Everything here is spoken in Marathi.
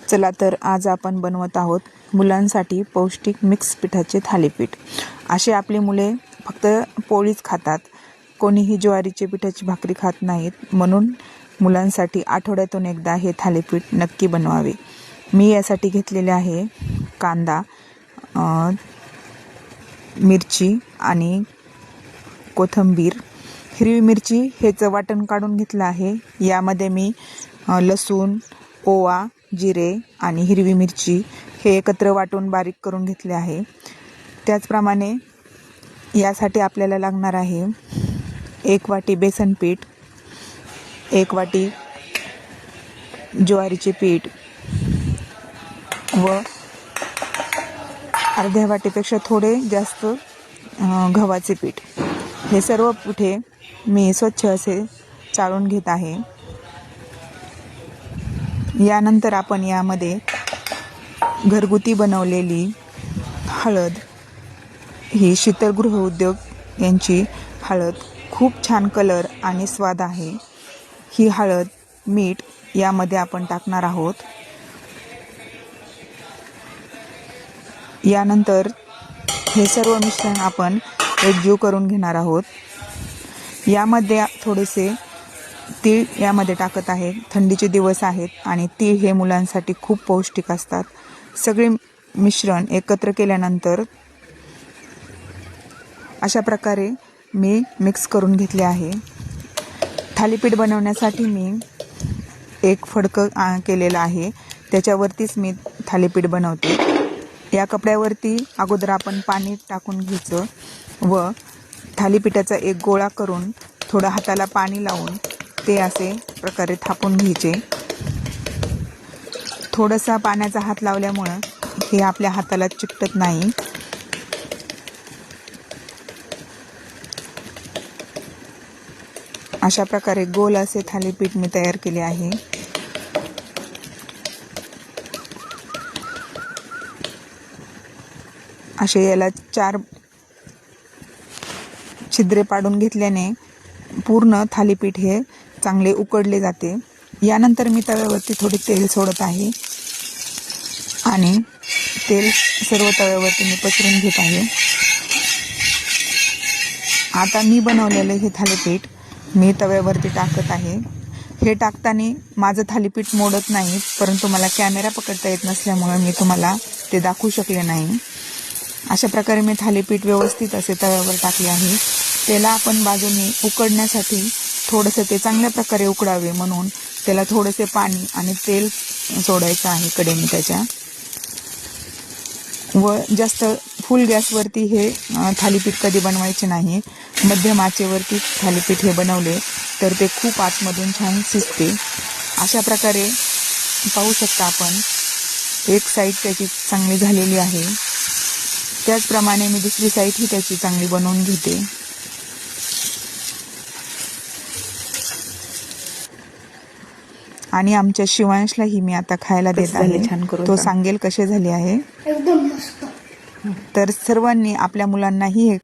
चला तर आज आपण बनवत आहोत मुलांसाठी पौष्टिक मिक्स पिठाचे थालीपीठ। असे आपली मुले फक्त पोळीच खातात, कोणीही ज्वारीचे पिठाची भाकरी खात नाहीत। म्हणून मुलांसाठी आठवड्यातून एकदा हे थालीपीठ नक्की बनवावे। मी यासाठी घेतलेले आहे कांदा, मिरची आणि कोथिंबीर। हिरवी मिरची हेचं वाटण काढून घेतलं आहे। यामध्ये मी लसूण, ओवा, जिरे आणि हिरवी मिरची हे एकत्र वाटून बारीक करून घेतले आहे। त्याचप्रमाणे यासाठी आपल्याला लागणार आहे 1 वाटी बेसन पीठ, 1 वाटी ज्वारीचे पीठ व अर्ध्या वाटीपेक्षा थोडे जास्त गव्हाचे पीठ। हे सर्व पिठे मी स्वच्छ असे चाळून घेत आहे। यानंतर आपण यामध्ये घरगुती बनवलेली हळद, ही शीतलगृह उद्योग यांची हळद, खूप छान कलर आणि स्वाद आहे। ही हळद, मीठ यामध्ये आपण टाकणार आहोत। यानंतर हे सर्व मिश्रण आपण एकजीव करून घेणार आहोत। यामध्ये थोडेसे तीळ यामध्ये टाकत आहे। थंडीचे दिवस आहेत आणि तीळ हे मुलांसाठी खूप पौष्टिक असतात। सगळे मिश्रण एकत्र केल्यानंतर अशा प्रकारे मी मिक्स करून घेतले आहे। थालीपीठ बनवण्यासाठी मी एक फडकं केलेलं आहे, त्याच्यावरतीच मी थालीपीठ बनवते। या कपड्यावरती अगोदर आपण पाणी टाकून घ्यायचं व थालीपीठाचा एक गोळा करून थोडं हाताला पाणी लावून ते असे प्रकारे थापून घ्यायचे। थोडासा पाण्याचा हात लावल्यामुळं हे आपल्या हाताला चिकटत नाही। अशा प्रकारे गोल असे थालीपीठ मी तयार केले आहे। असे याला 4 छिद्रे पाडून घेतल्याने पूर्ण थालीपीठ हे चांगले उकडले जाते। यानंतर मी तव्यावरती थोडे तेल सोडत आहे आणि तेल सर्व तव्यावरती मी पसरून घेत आहे। आता मी बनवलेले हे थालीपीठ मी तव्यावरती टाकत आहे। हे टाकताना माझं थालीपीठ मोडत नाही, परंतु मला कॅमेरा पकडता येत नसल्यामुळे मी तुम्हाला ते दाखवू शकले नाही। अशा प्रकारे मी थालीपीठ व्यवस्थित असे तव्यावर टाकले आहे। त्याला आपण बाजूने उकडण्यासाठी थोडंसं ते चांगल्या प्रकारे उकडावे म्हणून त्याला थोडेसे पाणी आणि तेल सोडायचं आहे कडेने त्याच्या। व जास्त फुल गॅसवरती हे थालीपीठ कधी बनवायचे नाही। मध्यम आचेवरती थालीपीठ हे बनवले तर ते खूप आतमधून छान शिजते। अशा प्रकारे पाहू शकता आपण एक साईड त्याची चांगली झालेली आहे। त्याचप्रमाणे मी दुसरी साईड ही त्याची चांगली बनवून घेते। आणि आमच्या शिवांशलाही मी आता खायला देत आहे, तो सांगेल कसे झाले आहे। एकदम मस्त। तर सर्वांनी आपल्या मुलांनाही हे